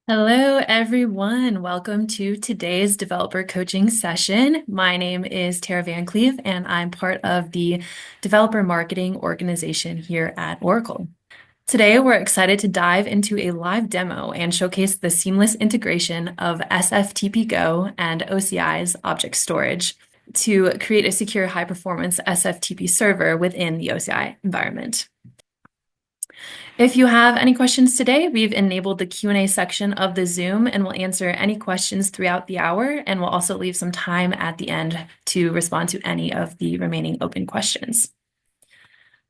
Hello, everyone. Welcome to today's developer coaching session. My name is Tara Van Cleve, and I'm part of the developer marketing organization here at Oracle. Today, we're excited to dive into a live demo and showcase the seamless integration of SFTPGo and OCI's Object Storage to create a secure high-performance SFTP server within the OCI environment. If you have any questions today, we've enabled the Q&A section of the Zoom and we'll answer any questions throughout the hour, and we'll also leave some time at the end to respond to any of the remaining open questions.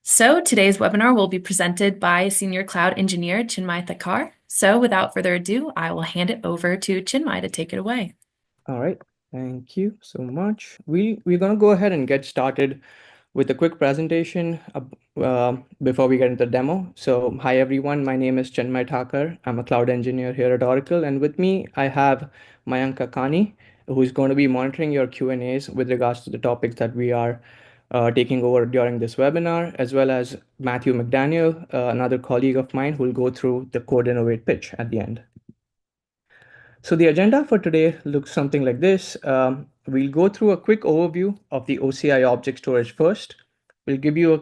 So today's webinar will be presented by Senior Cloud Engineer Chinmay Thakar. So without further ado, I will hand it over to Chinmay to take it away. All right, thank you so much. We're gonna go ahead and get started with a quick presentation before we get into the demo. So hi everyone, my name is Chinmay Thakur. I'm a cloud engineer here at Oracle, and with me I have Mayank Kakani, who's going to be monitoring your Q&As with regards to the topics that we are taking over during this webinar, as well as Matthew McDaniel, another colleague of mine, who will go through the Code Innovate pitch at the end. So the agenda for today looks something like this. We'll go through a quick overview of the OCI Object Storage first. We'll give you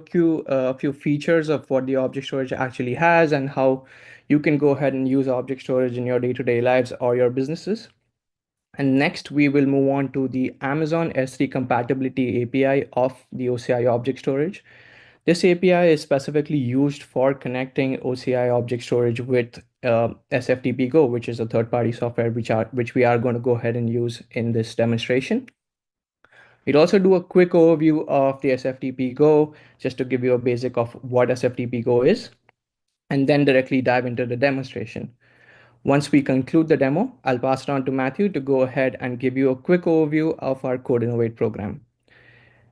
a few features of what the Object Storage actually has and how you can go ahead and use Object Storage in your day-to-day lives or your businesses. And next, we will move on to the Amazon S3 compatibility API of the OCI Object Storage. This API is specifically used for connecting OCI Object Storage with SFTPGo, which is a third-party software which we are going to go ahead and use in this demonstration. We'll also do a quick overview of the SFTPGo, just to give you a basic of what SFTPGo is, and then directly dive into the demonstration. Once we conclude the demo, I'll pass it on to Matthew to go ahead and give you a quick overview of our Code Innovate program.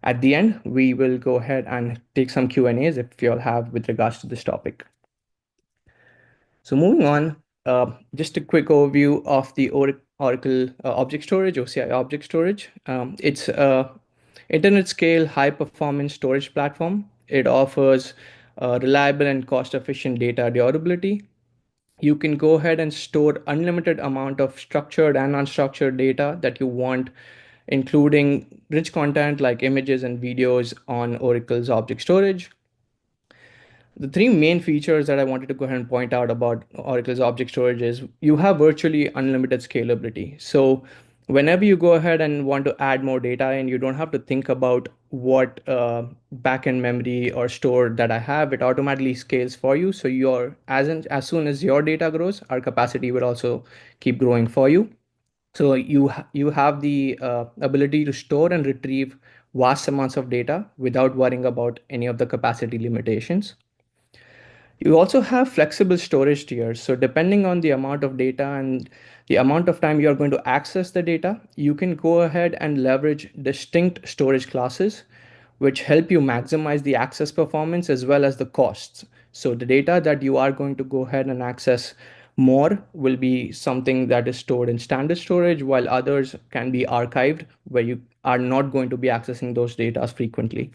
At the end, we will go ahead and take some Q&As if you all have with regards to this topic. So moving on, just a quick overview of the Oracle Object Storage, OCI Object Storage. It's a internet scale high performance storage platform. It offers reliable and cost efficient data durability. You can go ahead and store unlimited amount of structured and unstructured data that you want, including rich content like images and videos on Oracle's object storage. The three main features that I wanted to go ahead and point out about Oracle's object storage is you have virtually unlimited scalability. So whenever you go ahead and want to add more data and you don't have to think about what backend memory or store that I have, it automatically scales for you. So as soon as your data grows, our capacity will also keep growing for you. So you have the ability to store and retrieve vast amounts of data without worrying about any of the capacity limitations. You also have flexible storage tiers. So depending on the amount of data and the amount of time you're going to access the data, you can go ahead and leverage distinct storage classes, which help you maximize the access performance as well as the costs. So the data that you are going to go ahead and access more will be something that is stored in standard storage, while others can be archived where you are not going to be accessing those data frequently.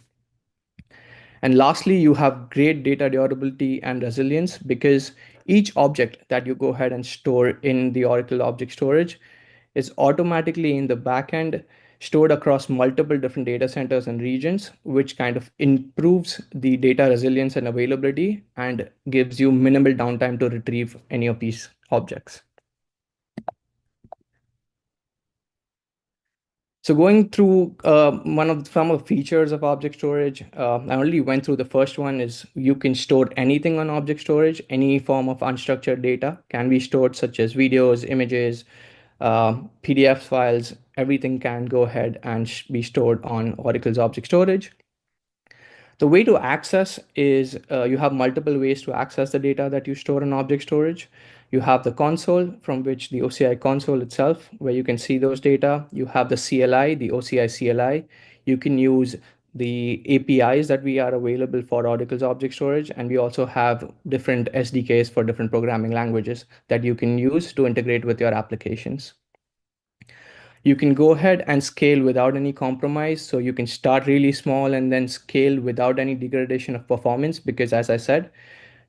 And lastly, you have great data durability and resilience because each object that you go ahead and store in the Oracle Object Storage is automatically in the backend stored across multiple different data centers and regions, which kind of improves the data resilience and availability and gives you minimal downtime to retrieve any of these objects. So going through some of the features of object storage, I only went through the first one is you can store anything on object storage. Any form of unstructured data can be stored, such as videos, images, PDF files. Everything can go ahead and be stored on Oracle's object storage. The way to access is you have multiple ways to access the data that you store in object storage. You have the console from which the OCI console itself, where you can see those data. You have the CLI, the OCI CLI. You can use the APIs that we are available for Oracle's object storage. And we also have different SDKs for different programming languages that you can use to integrate with your applications. You can go ahead and scale without any compromise. So you can start really small and then scale without any degradation of performance, because as I said,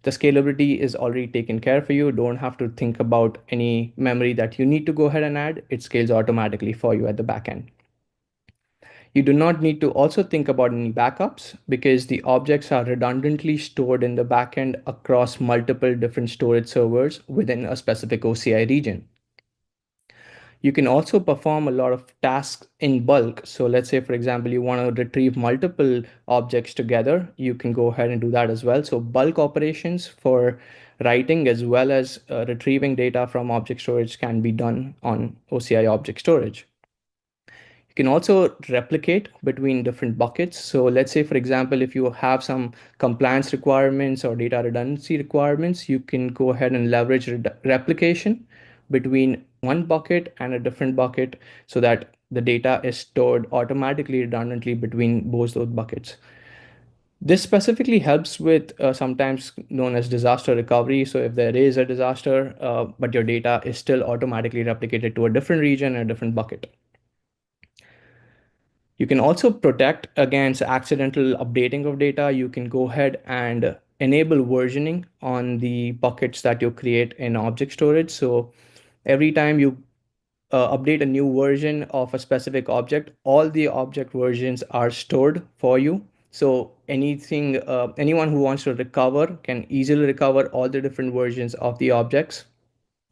The scalability is already taken care for you. Don't have to think about any memory that you need to go ahead and add. It scales automatically for you at the back end. You do not need to also think about any backups because the objects are redundantly stored in the backend across multiple different storage servers within a specific OCI region. You can also perform a lot of tasks in bulk. So let's say, for example, you want to retrieve multiple objects together. You can go ahead and do that as well. So bulk operations for writing as well as retrieving data from object storage can be done on OCI Object Storage. You can also replicate between different buckets. So let's say, for example, if you have some compliance requirements or data redundancy requirements, you can go ahead and leverage replication between one bucket and a different bucket so that the data is stored automatically redundantly between both those buckets. This specifically helps with sometimes known as disaster recovery. So if there is a disaster, but your data is still automatically replicated to a different region and a different bucket. You can also protect against accidental updating of data. You can go ahead and enable versioning on the buckets that you create in object storage. So every time you update a new version of a specific object, all the object versions are stored for you. So anyone who wants to recover can easily recover all the different versions of the objects,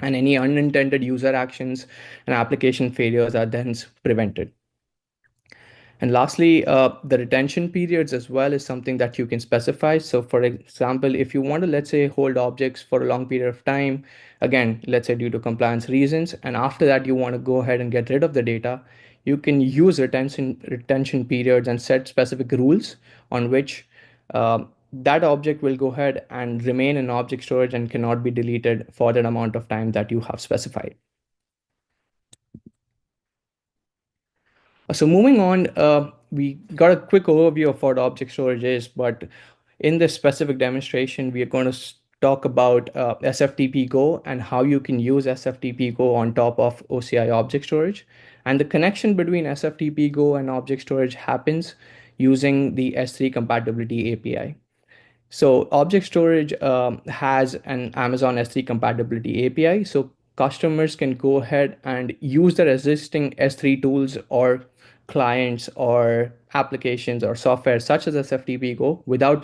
and any unintended user actions and application failures are then prevented. And lastly, the retention periods as well is something that you can specify. So for example, if you want to, let's say, hold objects for a long period of time, again, let's say due to compliance reasons, and after that you want to go ahead and get rid of the data, you can use retention periods and set specific rules on which that object will go ahead and remain in object storage and cannot be deleted for that amount of time that you have specified. So moving on, we got a quick overview of what object storage is, but in this specific demonstration, we are going to talk about SFTPGo and how you can use SFTPGo on top of OCI Object Storage. And the connection between SFTPGo and Object Storage happens using the S3 compatibility API. So object storage has an Amazon S3 compatibility API. So customers can go ahead and use their existing S3 tools or clients or applications or software such as SFTPGo without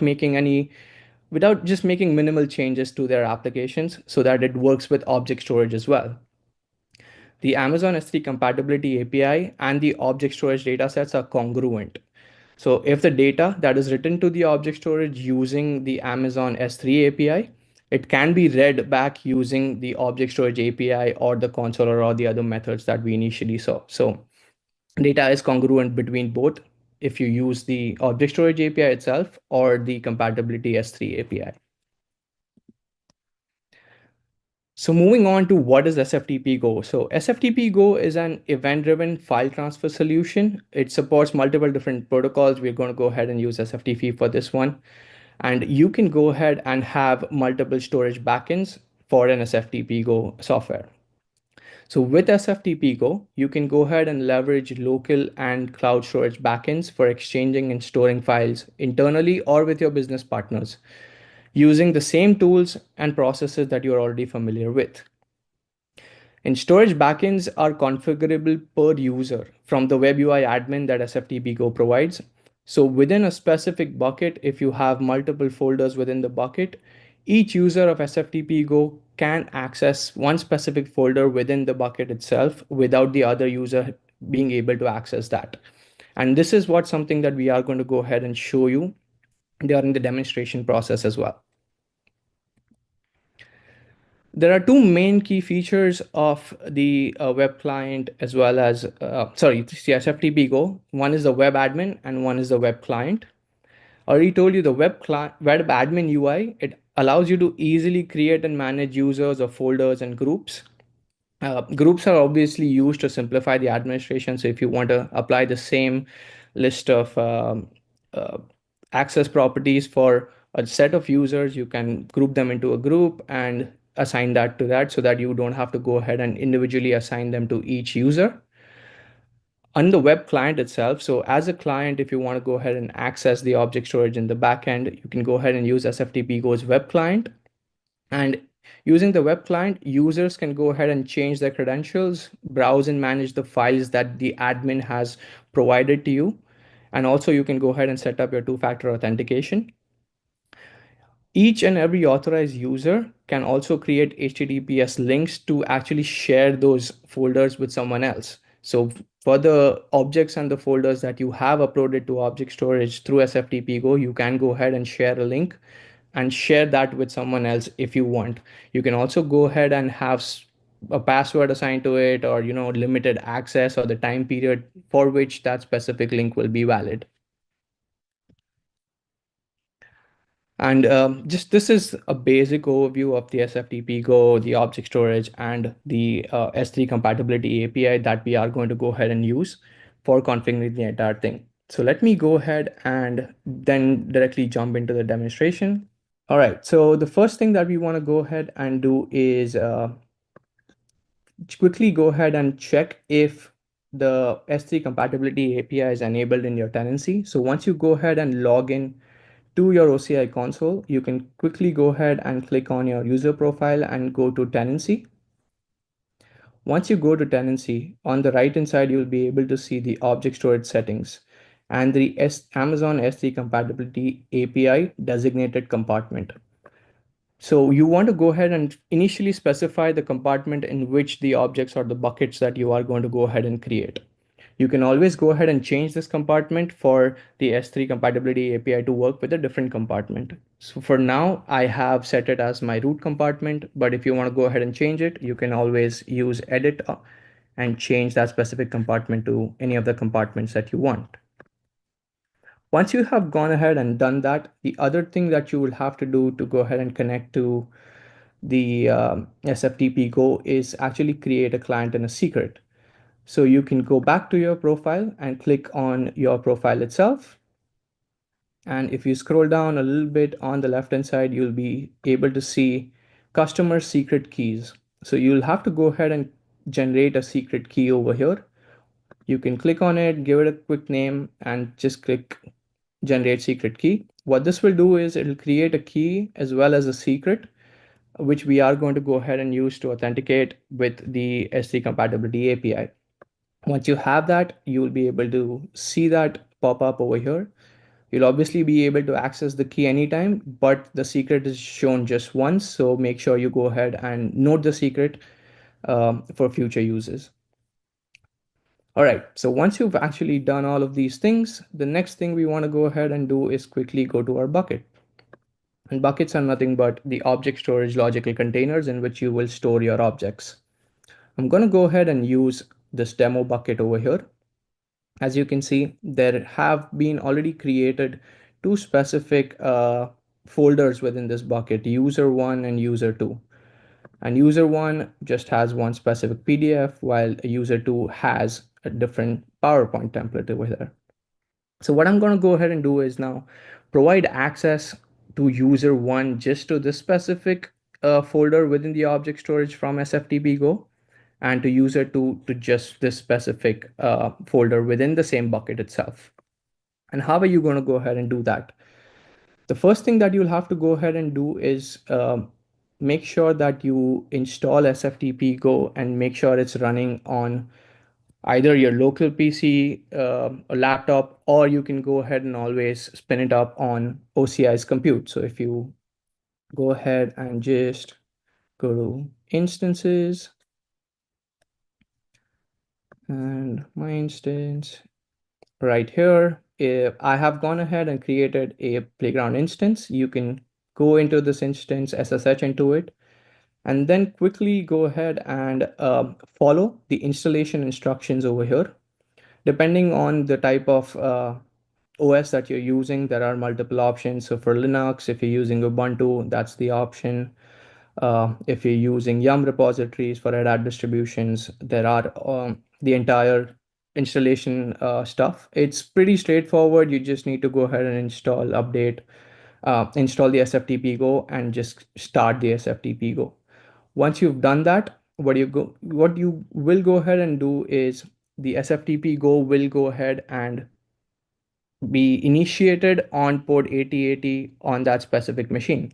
just making minimal changes to their applications so that it works with object storage as well. The Amazon S3 compatibility API and the object storage datasets are congruent. So if the data that is written to the object storage using the Amazon S3 API, it can be read back using the object storage API or the console or all the other methods that we initially saw. So data is congruent between both if you use the object storage API itself or the compatibility S3 API. So moving on to what is SFTPGo. So SFTPGo is an event-driven file transfer solution. It supports multiple different protocols. We're going to go ahead and use SFTP for this one. And you can go ahead and have multiple storage backends for an SFTPGo software. So with SFTPGo, you can go ahead and leverage local and cloud storage backends for exchanging and storing files internally or with your business partners, using the same tools and processes that you're already familiar with. And storage backends are configurable per user from the web UI admin that SFTPGo provides. So within a specific bucket, if you have multiple folders within the bucket, each user of SFTPGo can access one specific folder within the bucket itself without the other user being able to access that. And this is something that we are going to go ahead and show you during the demonstration process as well. There are two main key features of the web client as well as, SFTPGo. One is the web admin and one is the web client. I already told you the web admin UI, it allows you to easily create and manage users of folders and groups. Groups are obviously used to simplify the administration. So if you want to apply the same list of uh, access properties for a set of users, you can group them into a group and assign that so that you don't have to go ahead and individually assign them to each user. on the web client itself. So as a client, if you want to go ahead and access the object storage in the backend, you can go ahead and use SFTPGo's web client. And using the web client, users can go ahead and change their credentials, browse and manage the files that the admin has provided to you. And also you can go ahead and set up your two-factor authentication. Each and every authorized user can also create HTTPS links to actually share those folders with someone else. So for the objects and the folders that you have uploaded to object storage through SFTPGo, you can go ahead and share a link and share that with someone else if you want. You can also go ahead and have a password assigned to it, or limited access, or the time period for which that specific link will be valid. And just this is a basic overview of the SFTP Go, the object storage, and the S3 compatibility API that we are going to go ahead and use for configuring the entire thing. So let me go ahead and then directly jump into the demonstration. All right, so the first thing that we want to go ahead and do is quickly go ahead and check if the S3 compatibility API is enabled in your tenancy. So once you go ahead and log in to your OCI console, you can quickly go ahead and click on your user profile and go to tenancy. Once you go to tenancy, on the right hand side, you'll be able to see the object storage settings and the Amazon S3 compatibility API designated compartment. So you want to go ahead and initially specify the compartment in which the objects or the buckets that you are going to go ahead and create. You can always go ahead and change this compartment for the S3 compatibility API to work with a different compartment. So for now, I have set it as my root compartment, but if you want to go ahead and change it, you can always use edit and change that specific compartment to any of the compartments that you want. Once you have gone ahead and done that, the other thing that you will have to do to go ahead and connect to the SFTP Go is actually create a client and a secret. So you can go back to your profile and click on your profile itself. And if you scroll down a little bit on the left hand side, you'll be able to see customer secret keys. So you'll have to go ahead and generate a secret key over here. You can click on it, give it a quick name, and just click generate secret key. What this will do is it'll create a key as well as a secret, which we are going to go ahead and use to authenticate with the S3 compatibility API. Once you have that, you'll be able to see that pop up over here. You'll obviously be able to access the key anytime, but the secret is shown just once. So make sure you go ahead and note the secret for future uses. All right, so once you've actually done all of these things, the next thing we want to go ahead and do is quickly go to our bucket. And buckets are nothing but the object storage logical containers in which you will store your objects. I'm going to go ahead and use this demo bucket over here. As you can see, there have been already created two specific folders within this bucket, user one and user two. And user one just has one specific PDF, while user two has a different PowerPoint template over there. So what I'm going to go ahead and do is now provide access to user one just to this specific folder within the object storage from SFTPGo, and to user two to just this specific folder within the same bucket itself. And how are you going to go ahead and do that? The first thing that you'll have to go ahead and do is make sure that you install SFTPGo and make sure it's running on either your local PC, a laptop, or you can go ahead and always spin it up on OCI's compute. So if you go ahead and just go to instances, and my instance right here, if I have gone ahead and created a playground instance, you can go into this instance, SSH into it, and then quickly go ahead and follow the installation instructions over here. Depending on the type of OS that you're using, there are multiple options. So for Linux, if you're using Ubuntu, that's the option. If you're using Yum repositories for Red Hat distributions, there are the entire installation stuff. It's pretty straightforward. You just need to go ahead and install, update, install the SFTP Go and just start the SFTP Go. Once you've done that, what you will go ahead and do is the SFTPGo will go ahead and be initiated on port 8080 on that specific machine.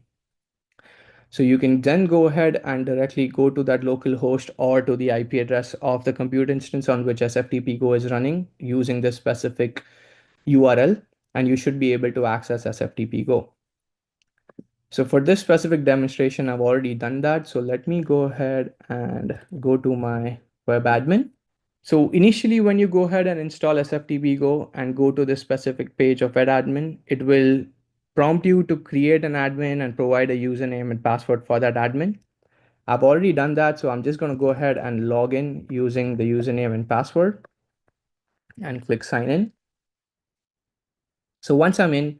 So you can then go ahead and directly go to that local host or to the IP address of the compute instance on which SFTPGo is running using this specific URL, and you should be able to access SFTPGo. So for this specific demonstration, I've already done that. So let me go ahead and go to my web admin. So initially, when you go ahead and install SFTPGo and go to this specific page of admin, it will prompt you to create an admin and provide a username and password for that admin. I've already done that, so I'm just going to go ahead and log in using the username and password and click sign in. So once I'm in,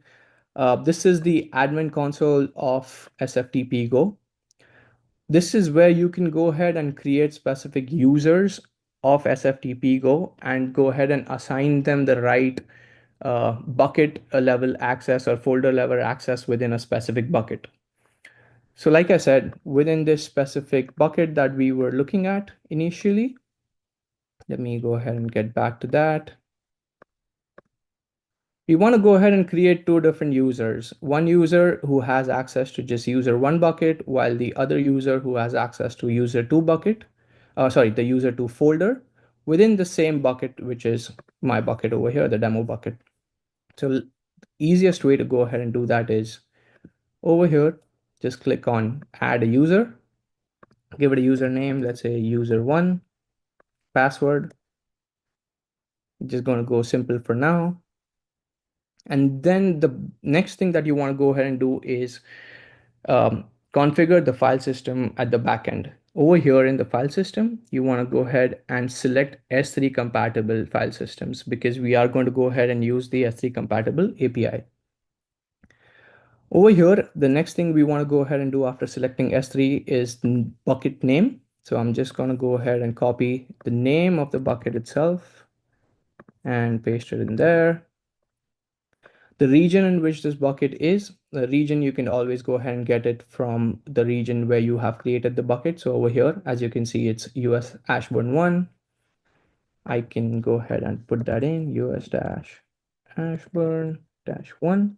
this is the admin console of SFTPGo. This is where you can go ahead and create specific users of SFTPGo and go ahead and assign them the right bucket level access or folder level access within a specific bucket. So like I said, within this specific bucket that we were looking at initially, let me go ahead and get back to that. We want to go ahead and create two different users. One user who has access to just user one bucket, while the other user who has access to user two bucket, the user two folder within the same bucket, which is my bucket over here, the demo bucket. So easiest way to go ahead and do that is over here, just click on add a user, give it a username, let's say user one, password. Just going to go simple for now. And then the next thing that you want to go ahead and do is configure the file system at the backend. Over here in the file system, you want to go ahead and select S3 compatible file systems because we are going to go ahead and use the S3 compatible API. Over here, the next thing we want to go ahead and do after selecting S3 is bucket name. So I'm just going to go ahead and copy the name of the bucket itself and paste it in there. The region in which this bucket is, the region you can always go ahead and get it from the region where you have created the bucket. So over here, as you can see, it's US Ashburn 1. I can go ahead and put that in US-Ashburn-1.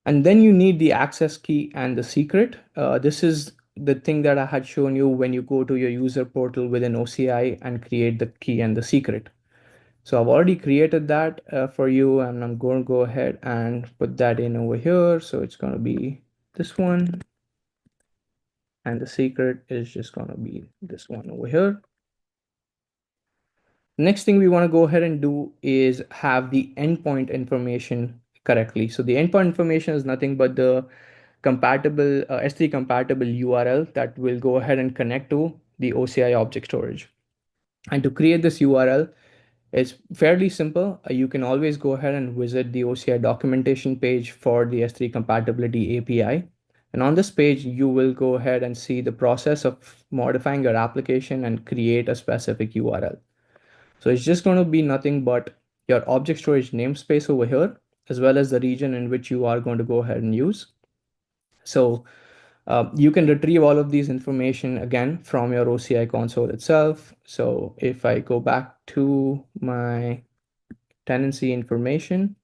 And then you need the access key and the secret. This is the thing that I had shown you when you go to your user portal within OCI and create the key and the secret. So I've already created that for you, and I'm going to go ahead and put that in over here. So it's going to be this one, and the secret is just going to be this one over here. Next thing we want to go ahead and do is have the endpoint information correctly. So the endpoint information is nothing but the compatible S3 compatible URL that will go ahead and connect to the OCI object storage. And to create this URL, it's fairly simple. You can always go ahead and visit the OCI documentation page for the S3 compatibility API. And on this page, you will go ahead and see the process of modifying your application and create a specific URL. So it's just going to be nothing but your object storage namespace over here, as well as the region in which you are going to go ahead and use. So you can retrieve all of these information again from your OCI console itself. So if I go back to my tenancy information,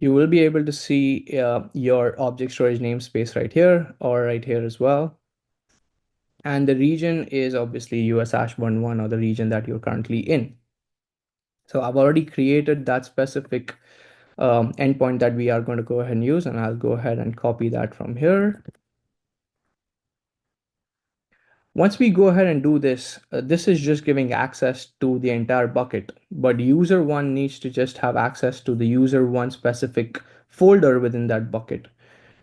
you will be able to see your object storage namespace right here or right here as well. And the region is obviously US Ashburn 1 or the region that you're currently in. So I've already created that specific endpoint that we are going to go ahead and use, and I'll go ahead and copy that from here. Once we go ahead and do this, this is just giving access to the entire bucket, but user one needs to just have access to the user one specific folder within that bucket.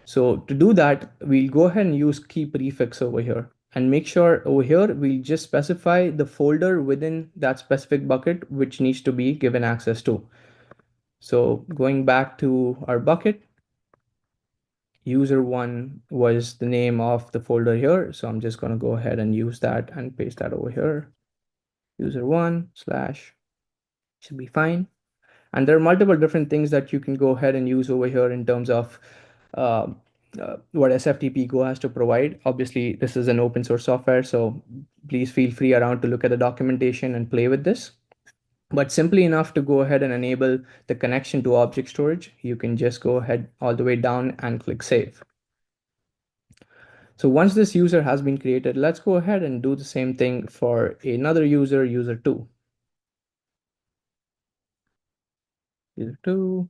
So to do that, we'll go ahead and use key prefix over here and make sure over here, we'll just specify the folder within that specific bucket, which needs to be given access to. So going back to our bucket, user one was the name of the folder here. So I'm just going to go ahead and use that and paste that over here. User one slash should be fine. And there are multiple different things that you can go ahead and use over here in terms of what SFTPGo has to provide. Obviously, this is an open source software, so please feel free around to look at the documentation and play with this. But simply enough to go ahead and enable the connection to object storage, you can just go ahead all the way down and click save. So once this user has been created, let's go ahead and do the same thing for another user, user 2. User 2,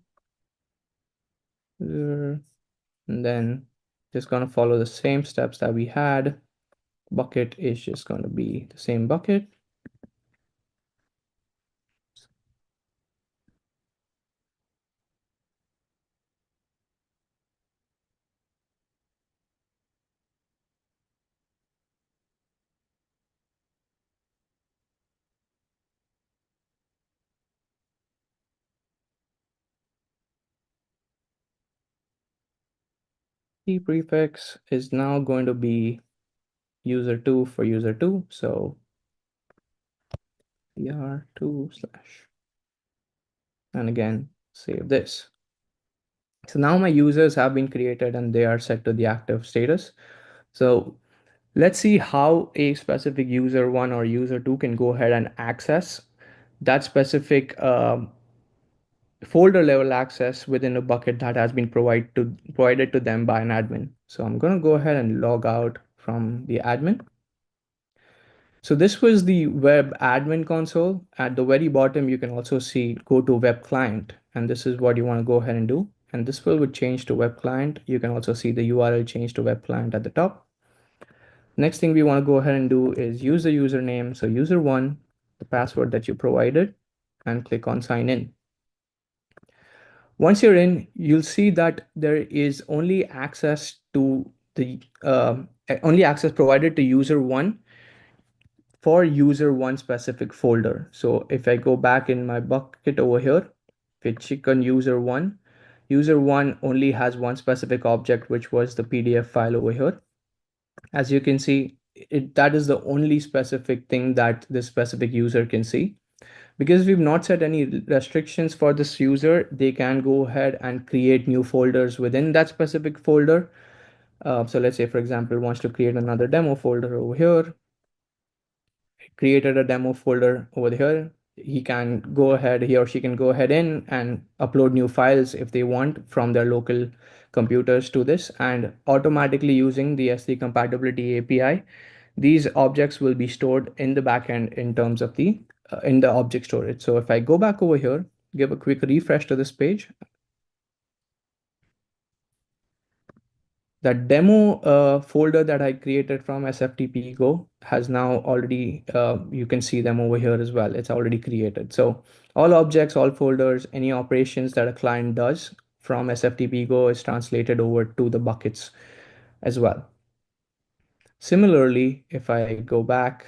user, and then just going to follow the same steps that we had. Bucket is just going to be the same bucket. Key prefix is now going to be user 2 for user 2. So er2 slash, and again, save this. So now my users have been created and they are set to the active status. So let's see how a specific user 1 or user 2 can go ahead and access that specific folder level access within a bucket that has been provided to them by an admin. So I'm going to go ahead and log out from the admin. So this was the web admin console. At the very bottom, you can also see go to web client, and this is what you want to go ahead and do. And this will change to web client. You can also see the URL change to web client at the top. Next thing we want to go ahead and do is use the username. So user 1, the password that you provided, and click on sign in. Once you're in, you'll see that there is only access to the only access provided to user 1 for user 1 specific folder. So if I go back in my bucket over here, if I click on user 1 only has one specific object, which was the PDF file over here. As you can see, that is the only specific thing that this specific user can see. Because we've not set any restrictions for this user, they can go ahead and create new folders within that specific folder. So let's say, for example, wants to create another demo folder over here, created a demo folder over here. He or she can go ahead in and upload new files if they want from their local computers to this, and automatically using the SD compatibility API, these objects will be stored in the backend in terms of the in the object storage. So if I go back over here, give a quick refresh to this page, that demo folder that I created from SFTPGo has now already, you can see them over here as well. It's already created. So all objects, all folders, any operations that a client does from SFTPGo is translated over to the buckets as well. Similarly, if I go back,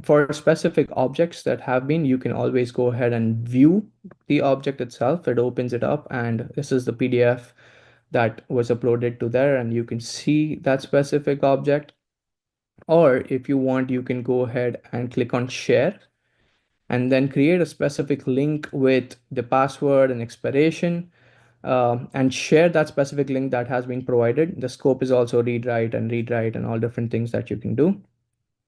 for specific objects that have been, you can always go ahead and view the object itself. It opens it up, and this is the PDF that was uploaded to there, and you can see that specific object. Or if you want, you can go ahead and click on share and then create a specific link with the password and expiration, and share that specific link that has been provided. The scope is also read write and all different things that you can do.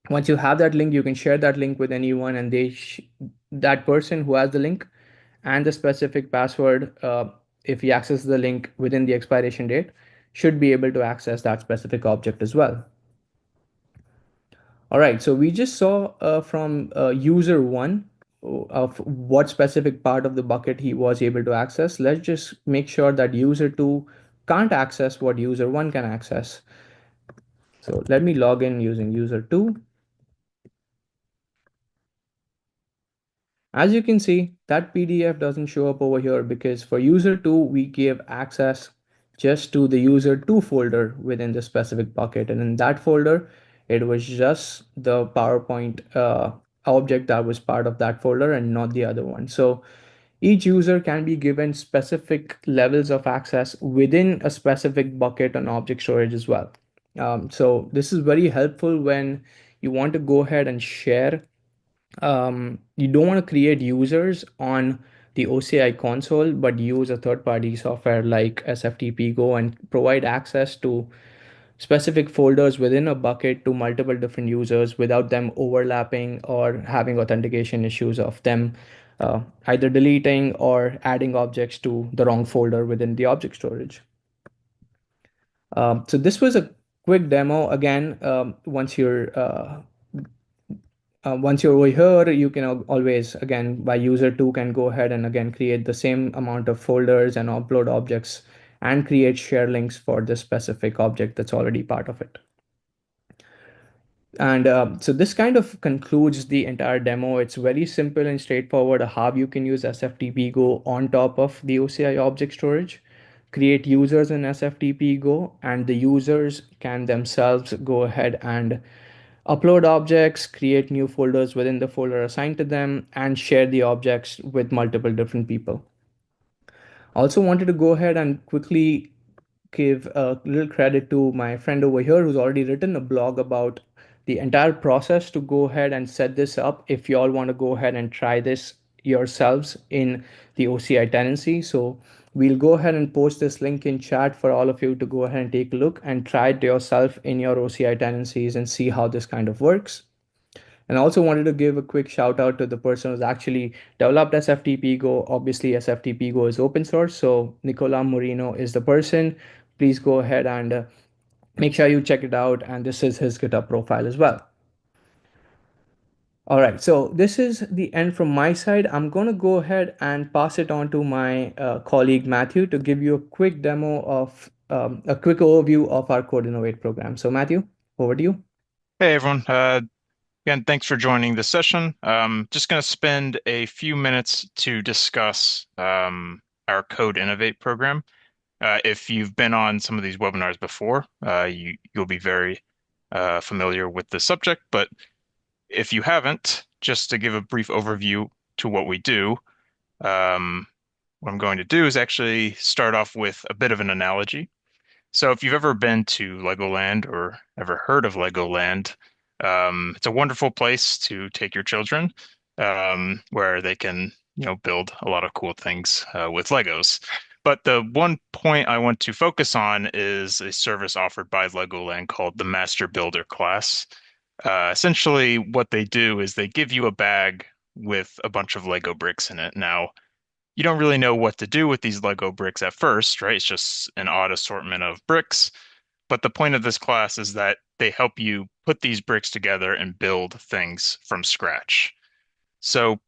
Once you have that link, you can share that link with anyone, and that person who has the link and the specific password, if he accesses the link within the expiration date, should be able to access that specific object as well. All right, so we just saw from user 1 of what specific part of the bucket he was able to access. Let's just make sure that user 2 can't access what user 1 can access. So let me log in using user 2. As you can see, that PDF doesn't show up over here because for user 2, we gave access just to the user 2 folder within the specific bucket. And in that folder, it was just the PowerPoint object that was part of that folder and not the other one. So each user can be given specific levels of access within a specific bucket on object storage as well. So this is very helpful when you want to go ahead and share. You don't want to create users on the OCI console, but use a third-party software like SFTPGo and provide access to specific folders within a bucket to multiple different users without them overlapping or having authentication issues of them either deleting or adding objects to the wrong folder within the object storage. So this was a quick demo. Again, once you're over here, you can always, again, by user two can go ahead and again create the same amount of folders and upload objects and create share links for the specific object that's already part of it. And so this kind of concludes the entire demo. It's very simple and straightforward how you can use SFTPGo on top of the OCI object storage, create users in SFTPGo, and the users can themselves go ahead and upload objects, create new folders within the folder assigned to them, and share the objects with multiple different people. Also wanted to go ahead and quickly give a little credit to my friend over here who's already written a blog about the entire process to go ahead and set this up if you all want to go ahead and try this yourselves in the OCI tenancy. So we'll go ahead and post this link in chat for all of you to go ahead and take a look and try it yourself in your OCI tenancies and see how this kind of works. And I also wanted to give a quick shout out to the person who's actually developed SFTPGo. Obviously, SFTPGo is open source, so Nicola Moreno is the person. Please go ahead and make sure you check it out. And this is his GitHub profile as well. All right, so this is the end from my side. I'm going to go ahead and pass it on to my colleague Matthew to give you a quick demo of a quick overview of our Code Innovate program. So, Matthew, over to you. Hey everyone. Again, thanks for joining the session. Just going to spend a few minutes to discuss our Code Innovate program. If you've been on some of these webinars before, you'll be very familiar with the subject. But if you haven't, just to give a brief overview to what we do, what I'm going to do is actually start off with a bit of an analogy. So if you've ever been to Legoland or ever heard of Legoland, it's a wonderful place to take your children, where they can, build a lot of cool things with Legos. But the one point I want to focus on is a service offered by Legoland called the Master Builder class. Essentially, what they do is they give you a bag with a bunch of Lego bricks in it. Now, you don't really know what to do with these Lego bricks at first, right? It's just an odd assortment of bricks. But the point of this class is that they help you put these bricks together and build things from scratch. So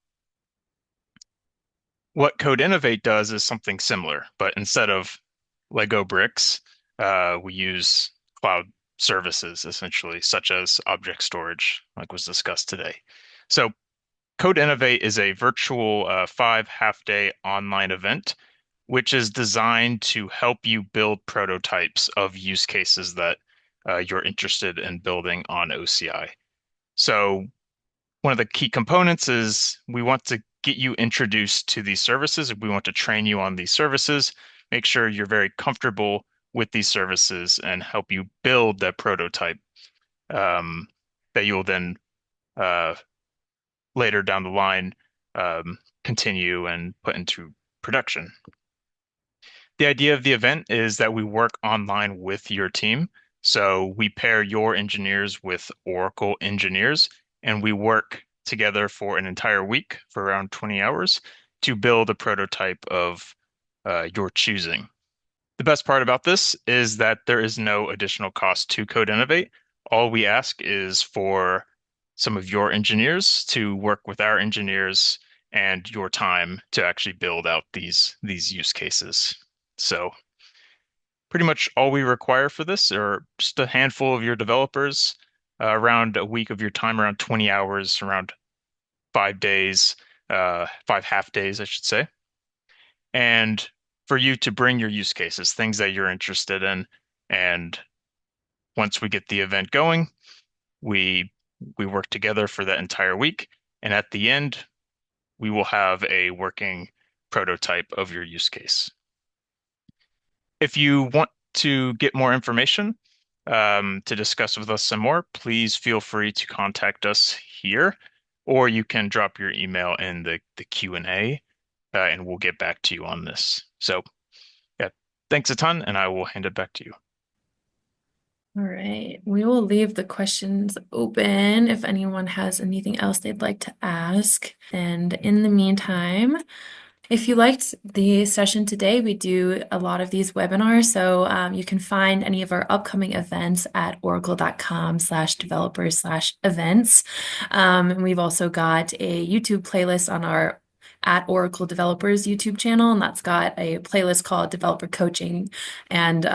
what Code Innovate does is something similar, but instead of Lego bricks, we use cloud services essentially, such as object storage, like was discussed today. So Code Innovate is a virtual 5 half-day online event, which is designed to help you build prototypes of use cases that you're interested in building on OCI. So one of the key components is we want to get you introduced to these services. We want to train you on these services, make sure you're very comfortable with these services and help you build that prototype that you'll then later down the line continue and put into production. The idea of the event is that we work online with your team. So we pair your engineers with Oracle engineers, and we work together for an entire week for around 20 hours to build a prototype of your choosing. The best part about this is that there is no additional cost to Code Innovate. All we ask is for some of your engineers to work with our engineers and your time to actually build out these use cases. So pretty much all we require for this are just a handful of your developers, around a week of your time, around 20 hours, around 5 days, 5 half days, I should say. And for you to bring your use cases, things that you're interested in. And once we get the event going, we work together for that entire week. And at the end, we will have a working prototype of your use case. If you want to get more information to discuss with us some more, please feel free to contact us here, or you can drop your email in the Q&A. and we'll get back to you on this. So yeah, thanks a ton, and I will hand it back to you. All right, we will leave the questions open if anyone has anything else they'd like to ask. And in the meantime, if you liked the session today, we do a lot of these webinars, so you can find any of our upcoming events at oracle.com/developers/events. And we've also got a YouTube playlist on our at Oracle Developers YouTube channel, and that's got a playlist called Developer Coaching and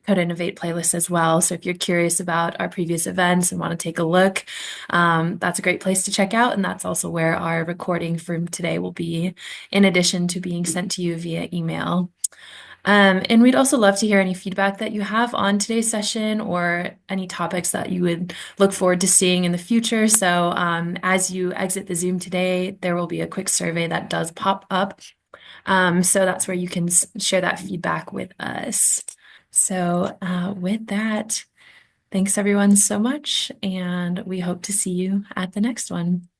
Code Innovate playlist as well. So if you're curious about our previous events and want to take a look, that's a great place to check out. And that's also where our recording from today will be, in addition to being sent to you via email. And we'd also love to hear any feedback that you have on today's session or any topics that you would look forward to seeing in the future. So as you exit the Zoom today, there will be a quick survey that does pop up. So that's where you can share that feedback with us. So with that, thanks everyone so much, and we hope to see you at the next one.